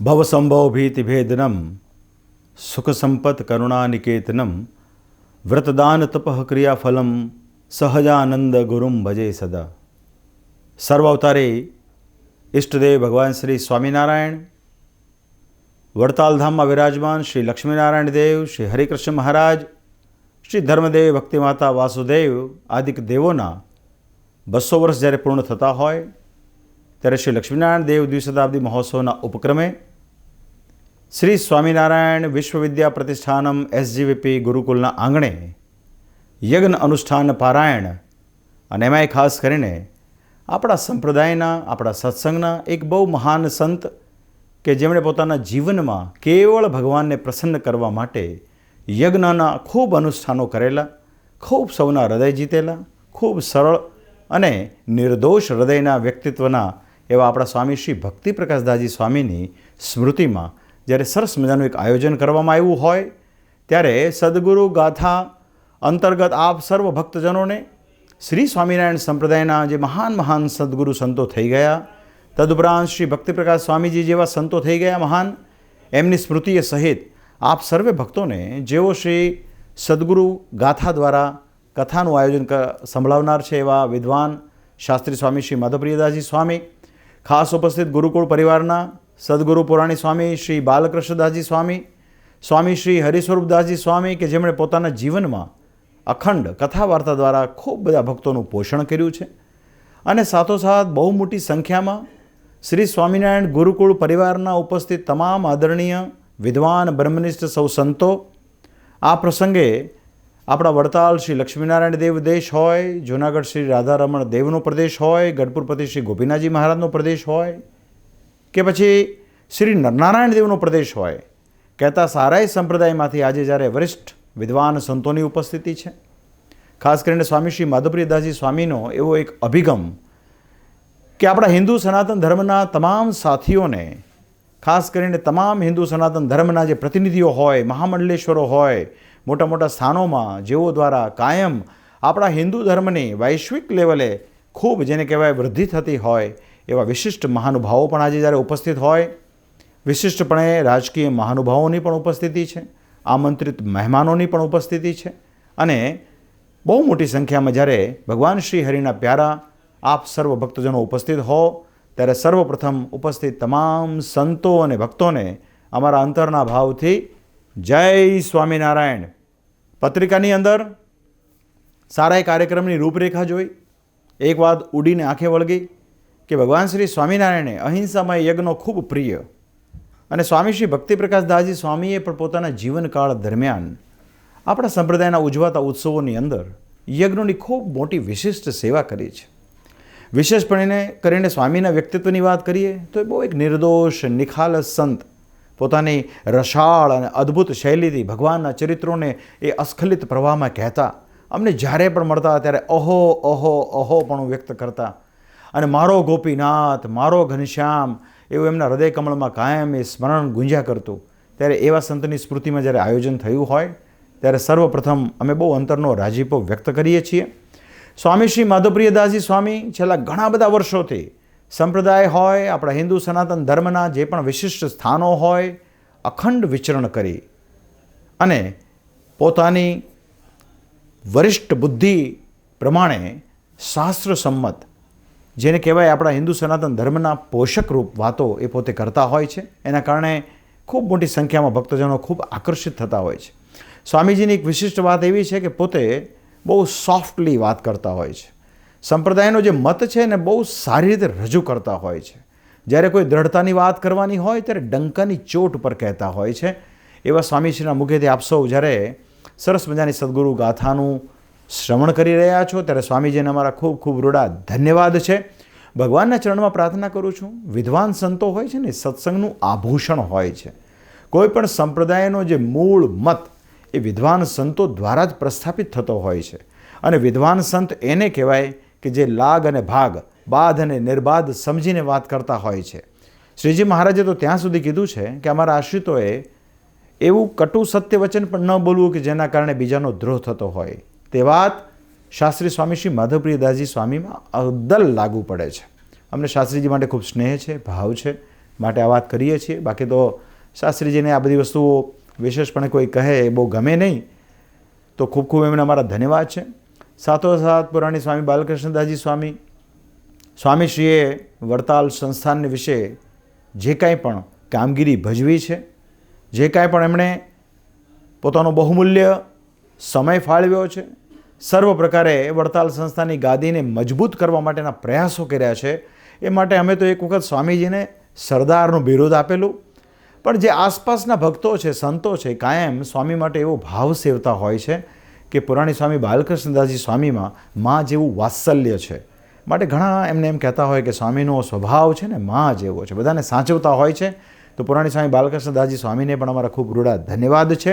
ભવસંભવ ભીતિભેદનમ સુખસંપત કરુણાનિકેતનમ વ્રતદાન તપઃ ક્રિયાફલમ સહજાનંદ ગુરુમ ભજે સદા. સર્વ અવતારી ઈષ્ટદેવ ભગવાન શ્રી સ્વામિનારાયણ, વડતાલધામમાં વિરાજમાન શ્રી લક્ષ્મીનારાયણ દેવ, શ્રી હરિકૃષ્ણ મહારાજ, શ્રી ધર્મદેવ ભક્તિમાતા વાસુદેવ આદિક દેવોના 200 વર્ષ જ્યારે પૂર્ણ થતા હોય ત્યારે શ્રી લક્ષ્મીનારાયણ દેવ દ્વિશતાબ્દી મહોત્સવના ઉપક્રમે શ્રી સ્વામિનારાયણ વિશ્વવિદ્યા પ્રતિષ્ઠાનમ SGVP ગુરુકુલના આંગણે યજ્ઞ અનુષ્ઠાન પારાયણ અને એમાંય ખાસ કરીને આપણા સંપ્રદાયના, આપણા સત્સંગના એક બહુ મહાન સંત કે જેમણે પોતાના જીવનમાં કેવળ ભગવાનને પ્રસન્ન કરવા માટે યજ્ઞના ખૂબ અનુષ્ઠાનો કરેલા, ખૂબ સૌના હૃદય જીતેલા, ખૂબ સરળ અને નિર્દોષ હૃદયના વ્યક્તિત્વના એવા આપણા સ્વામી શ્રી ભક્તિ પ્રકાશદાસજી સ્વામીની સ્મૃતિમાં જ્યારે સરસ મજાનું એક આયોજન કરવામાં આવ્યું હોય ત્યારે સદગુરુ ગાથા અંતર્ગત આપ સર્વ ભક્તજનોને શ્રી સ્વામિનારાયણ સંપ્રદાયના જે મહાન મહાન સદગુરુ સંતો થઈ ગયા, તદુપરાંત શ્રી ભક્તિપ્રકાશ સ્વામીજી જેવા સંતો થઈ ગયા મહાન, એમની સ્મૃતિએ સહિત આપ સર્વે ભક્તોને જેઓ શ્રી સદગુરુ ગાથા દ્વારા કથાનું આયોજન સંભળાવનાર છે એવા વિદ્વાન શાસ્ત્રી સ્વામી શ્રી માધવપ્રિયદાસજી સ્વામી, ખાસ ઉપસ્થિત ગુરુકુળ પરિવારના સદગુરુ પુરાણી સ્વામી શ્રી બાલકૃષ્ણદાસજી સ્વામી, સ્વામી શ્રી હરિસ્વરૂપદાસજી સ્વામી કે જેમણે પોતાના જીવનમાં અખંડ કથા વાર્તા દ્વારા ખૂબ બધા ભક્તોનું પોષણ કર્યું છે, અને સાથોસાથ બહુ મોટી સંખ્યામાં શ્રી સ્વામિનારાયણ ગુરુકુળ પરિવારના ઉપસ્થિત તમામ આદરણીય વિદ્વાન બ્રહ્મનિષ્ઠ સૌ સંતો આ પ્રસંગે આપણા વડતાલ શ્રી લક્ષ્મીનારાયણ દેવ દેશ હોય, જૂનાગઢ શ્રી રાધારમણ દેવનો પ્રદેશ હોય, ગઢપુરપતિ શ્રી ગોપીનાથજી મહારાજનો પ્રદેશ હોય કે પછી શ્રી નરનારાયણ દેવનો પ્રદેશ હોય, કહેતા સારાય સંપ્રદાયમાંથી આજે જ્યારે વરિષ્ઠ વિદ્વાન સંતોની ઉપસ્થિતિ છે. ખાસ કરીને સ્વામી શ્રી માધવપ્રિયદાસજી સ્વામીનો એવો એક અભિગમ કે આપણા હિન્દુ સનાતન ધર્મના તમામ સાથીઓને, ખાસ કરીને તમામ હિન્દુ સનાતન ધર્મના જે પ્રતિનિધિઓ હોય, મહામંડલેશ્વરો હોય, મોટા મોટા સ્થાનોમાં જેઓ દ્વારા કાયમ આપણા હિન્દુ ધર્મની વૈશ્વિક લેવલે ખૂબ જેને કહેવાય વૃદ્ધિ થતી હોય એવા વિશિષ્ટ મહાનુભાવો પણ આજે જ્યારે ઉપસ્થિત હોય, વિશિષ્ટપણે રાજકીય મહાનુભાવોની પણ ઉપસ્થિતિ છે, આમંત્રિત મહેમાનોની પણ ઉપસ્થિતિ છે, અને બહુ મોટી સંખ્યામાં જ્યારે ભગવાન શ્રી હરિના પ્યારા આપ સર્વ ભક્તજનો ઉપસ્થિત હો ત્યારે સર્વપ્રથમ ઉપસ્થિત તમામ સંતો અને ભક્તોને અમારા અંતરના ભાવથી જય સ્વામિનારાયણ. પત્રિકાની અંદર સારા એ કાર્યક્રમની રૂપરેખા જોઈ એક વાત ઉડીને આંખે વળગી કે ભગવાન શ્રી સ્વામિનારાયણે અહિંસામય યજ્ઞનો ખૂબ પ્રિય, અને સ્વામી શ્રી ભક્તિપ્રકાશદાસજી સ્વામીએ પણ પોતાના જીવનકાળ દરમિયાન આપણા સંપ્રદાયના ઉજવાતા ઉત્સવોની અંદર યજ્ઞોની ખૂબ મોટી વિશિષ્ટ સેવા કરી છે. વિશેષપણે કરીને સ્વામીના વ્યક્તિત્વની વાત કરીએ તો એ બહુ એક નિર્દોષ નિખાલસ સંત, પોતાની રસાળ અને અદ્ભુત શૈલીથી ભગવાનના ચરિત્રોને એ અસ્ખલિત પ્રવાહમાં કહેતા, અમને જ્યારે પણ મળતા ત્યારે અહો અહો અહો પણ વ્યક્ત કરતા, અને મારો ગોપીનાથ, મારો ઘનશ્યામ એવું એમના હૃદય કમળમાં કાયમ એ સ્મરણ ગુંજ્યા કરતું. ત્યારે એવા સંતની સ્મૃતિમાં જ્યારે આયોજન થયું હોય ત્યારે સર્વપ્રથમ અમે બહુ અંતરનો રાજીપો વ્યક્ત કરીએ છીએ. સ્વામી શ્રી માધવપ્રિયદાસજી સ્વામી છેલ્લા ઘણા બધા વર્ષોથી સંપ્રદાય હોય, આપણા હિન્દુ સનાતન ધર્મના જે પણ વિશિષ્ટ સ્થાનો હોય, અખંડ વિચરણ કરી અને પોતાની વરિષ્ઠ બુદ્ધિ પ્રમાણે શાસ્ત્ર સંમત જેને કહેવાય આપણા હિન્દુ સનાતન ધર્મના પોષકરૂપ વાતો એ પોતે કરતા હોય છે. એના કારણે ખૂબ મોટી સંખ્યામાં ભક્તજનો ખૂબ આકર્ષિત થતા હોય છે. સ્વામીજીની એક વિશિષ્ટ વાત એવી છે કે પોતે બહુ સોફ્ટલી વાત કરતા હોય છે. સંપ્રદાયનો જે મત છે ને બહુ સારી રીતે રજૂ કરતા હોય છે. જ્યારે કોઈ દ્રઢતાની વાત કરવાની હોય ત્યારે ડંકાની ચોટ પર કહેતા હોય છે. એવા સ્વામીશ્રીના મુખેથી આપ સૌ જ્યારે સરસ મજાની સદગુરુ ગાથાનું શ્રવણ કરી રહ્યા છો ત્યારે સ્વામીજીને અમારા ખૂબ ખૂબ રૂડા ધન્યવાદ છે. ભગવાનના ચરણમાં પ્રાર્થના કરું છું, વિદ્વાન સંતો હોય છે ને સત્સંગનું આભૂષણ હોય છે. કોઈ પણ સંપ્રદાયનો જે મૂળ મત એ વિદ્વાન સંતો દ્વારા જ પ્રસ્થાપિત થતો હોય છે, અને વિદ્વાન સંત એને કહેવાય કે જે લાગ અને ભાગ, બાદ અને નિર્બાધ સમજીને વાત કરતા હોય છે. શ્રીજી મહારાજે તો ત્યાં સુધી કીધું છે કે અમારા આશ્રિતોએ એવું કટુ સત્ય વચન પણ ન બોલવું કે જેના કારણે બીજાનો દ્રોહ થતો હોય. તે વાત શાસ્ત્રી સ્વામી શ્રી માધવપ્રિયદાસજી સ્વામીમાં અદ્દલ લાગુ પડે છે. અમને શાસ્ત્રીજી માટે ખૂબ સ્નેહ છે, ભાવ છે, માટે આ વાત કરીએ છીએ. બાકી તો શાસ્ત્રીજીને આ બધી વસ્તુઓ વિશેષપણે કોઈ કહે એ બહુ ગમે નહીં, તો ખૂબ ખૂબ એમને અમારા ધન્યવાદ છે. સાથોસાથ પુરાણી સ્વામી બાલકૃષ્ણદાસજી સ્વામીશ્રીએ વડતાલ સંસ્થાન વિશે જે કાંઈ પણ કામગીરી ભજવી છે, જે કાંઈ પણ એમણે પોતાનો બહુમૂલ્ય સમય ફાળવ્યો છે, સર્વ પ્રકારે વડતાલ સંસ્થાની ગાદીને મજબૂત કરવા માટેના પ્રયાસો કર્યા છે, એ માટે અમે તો એક વખત સ્વામીજીને સરદારનું બિરુદ આપેલું. પણ જે આસપાસના ભક્તો છે, સંતો છે, કાયમ સ્વામી માટે એવો ભાવ સેવતા હોય છે કે પુરાણી સ્વામી બાલકૃષ્ણદાસજી સ્વામીમાં મા જેવું વાત્સલ્ય છે. માટે ઘણા એમને એમ કહેતા હોય કે સ્વામીનો સ્વભાવ છે ને મા જેવો છે, બધાને સાચવતા હોય છે. તો પુરાણી સ્વામી બાલકૃષ્ણદાસજી સ્વામીને પણ અમારા ખૂબ રૂડા ધન્યવાદ છે.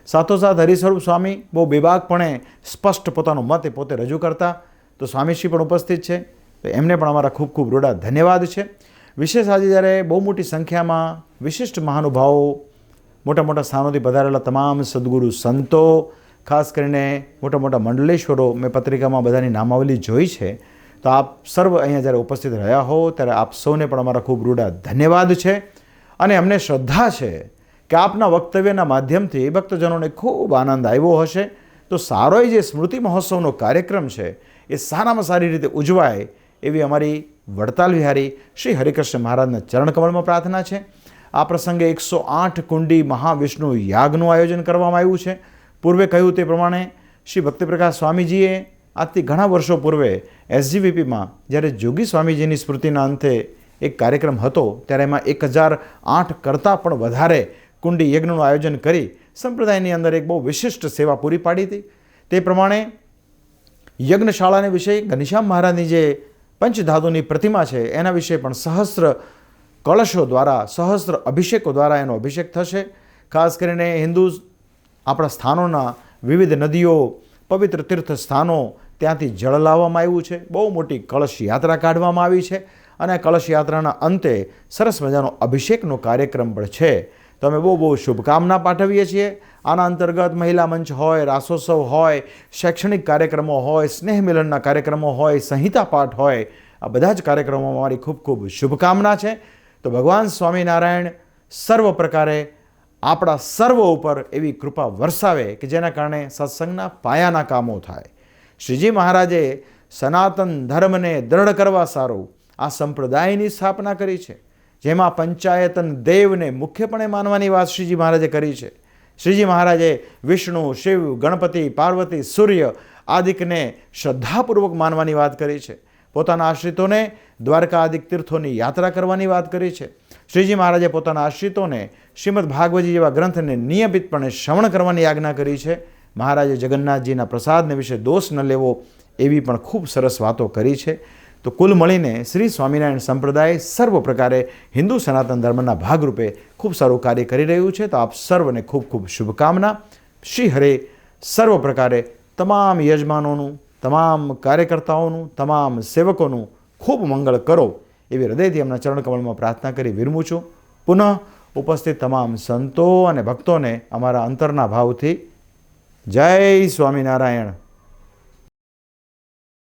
સાથોસાથ હરિસ્વરૂપ સ્વામી બહુ બેબાકપણે સ્પષ્ટ પોતાનો મત એ પોતે રજૂ કરતા, તો સ્વામીશ્રી પણ ઉપસ્થિત છે, તો એમને પણ અમારા ખૂબ ખૂબ રૂડા ધન્યવાદ છે. વિશેષ આજે જ્યારે બહુ મોટી સંખ્યામાં વિશિષ્ટ મહાનુભાવો, મોટા મોટા સ્થાનોથી પધારેલા તમામ સદગુરુ સંતો, ખાસ કરીને મોટા મોટા મંડલેશ્વરો, મેં પત્રિકામાં બધાની નામાવલી જોઈ છે, તો આપ સર્વ અહીંયા જ્યારે ઉપસ્થિત રહ્યા હો ત્યારે આપ સૌને પણ અમારા ખૂબ રૂડા ધન્યવાદ છે. અને અમને શ્રદ્ધા છે કે આપના વક્તવ્યના માધ્યમથી ભક્તજનોને ખૂબ આનંદ આવ્યો હશે. તો સારો જે સ્મૃતિ મહોત્સવનો કાર્યક્રમ છે એ સારામાં સારી રીતે ઉજવાય એવી અમારી વડતાલ વિહારી શ્રી હરિકૃષ્ણ મહારાજના ચરણકમળમાં પ્રાર્થના છે. આ પ્રસંગે 108 કુંડી મહાવિષ્ણુ યાગનું આયોજન કરવામાં આવ્યું છે. પૂર્વે કહ્યું તે પ્રમાણે શ્રી ભક્તિપ્રકાશ સ્વામીજીએ આજથી ઘણા વર્ષો પૂર્વે SGVPમાં જ્યારે જોગી સ્વામીજીની સ્મૃતિના અંતે એક કાર્યક્રમ હતો ત્યારે એમાં 1008 કરતાં પણ વધારે કુંડી યજ્ઞનું આયોજન કરી સંપ્રદાયની અંદર એક બહુ વિશિષ્ટ સેવા પૂરી પાડી હતી. તે પ્રમાણે યજ્ઞશાળાને વિશે ઘનશ્યામ મહારાજની જે પંચધાતુની પ્રતિમા છે એના વિશે પણ સહસ્ત્ર કળશો દ્વારા, સહસ્ત્ર અભિષેકો દ્વારા એનો અભિષેક થશે. ખાસ કરીને હિન્દુ આપણા સ્થાનોના વિવિધ નદીઓ, પવિત્ર તીર્થ સ્થાનો, ત્યાંથી જળ લાવવામાં આવ્યું છે. બહુ મોટી કળશ યાત્રા કાઢવામાં આવી છે અને કળશ યાત્રાના અંતે સરસ મજાનો અભિષેકનો કાર્યક્રમ પણ છે. તો અમે બહુ શુભકામના પાઠવીએ છીએ. આના અંતર્ગત મહિલા મંચ હોય, રાસોત્સવ હોય, શૈક્ષણિક કાર્યક્રમો હોય, સ્નેહ મિલનના કાર્યક્રમો હોય, સંહિતા પાઠ હોય, આ બધા જ કાર્યક્રમોમાં મારી ખૂબ ખૂબ શુભકામના છે. તો ભગવાન સ્વામિનારાયણ સર્વ પ્રકારે આપણા સર્વ ઉપર એવી કૃપા વરસાવે કે જેના કારણે સત્સંગના પાયાના કામો થાય. શ્રીજી મહારાજે સનાતન ધર્મને દ્રઢ કરવા સારું આ સંપ્રદાયની સ્થાપના કરી છે, જેમાં પંચાયતન દેવને મુખ્યપણે માનવાની વાત શ્રીજી મહારાજે કરી છે. શ્રીજી મહારાજે વિષ્ણુ, શિવ, ગણપતિ, પાર્વતી, સૂર્ય આદિકને શ્રદ્ધાપૂર્વક માનવાની વાત કરી છે. પોતાના આશ્રિતોને દ્વારકા આદિક તીર્થોની યાત્રા કરવાની વાત કરી છે. શ્રીજી મહારાજે પોતાના આશ્રિતોને શ્રીમદ ભાગવતજી જેવા ગ્રંથને નિયમિતપણે શ્રવણ કરવાની આજ્ઞા કરી છે. મહારાજે જગન્નાથજીના પ્રસાદને વિશે દોષ ન લેવો એવી પણ ખૂબ સરસ વાતો કરી છે. તો કુલ મળીને શ્રી સ્વામિનારાયણ સંપ્રદાય સર્વ પ્રકારે હિન્દુ સનાતન ધર્મના ભાગરૂપે ખૂબ સારું કાર્ય કરી રહ્યું છે. તો આપ સર્વને ખૂબ ખૂબ શુભકામના. શ્રી હરે સર્વ પ્રકારે તમામ યજમાનોનું, તમામ કાર્યકર્તાઓનું, તમામ સેવકોનું ખૂબ મંગળ કરો એવી હૃદયથી એમના ચરણકમળમાં પ્રાર્થના કરી વિરમું છું. પુનઃ ઉપસ્થિત તમામ સંતો અને ભક્તોને અમારા અંતરના ભાવથી જય સ્વામિનારાયણ.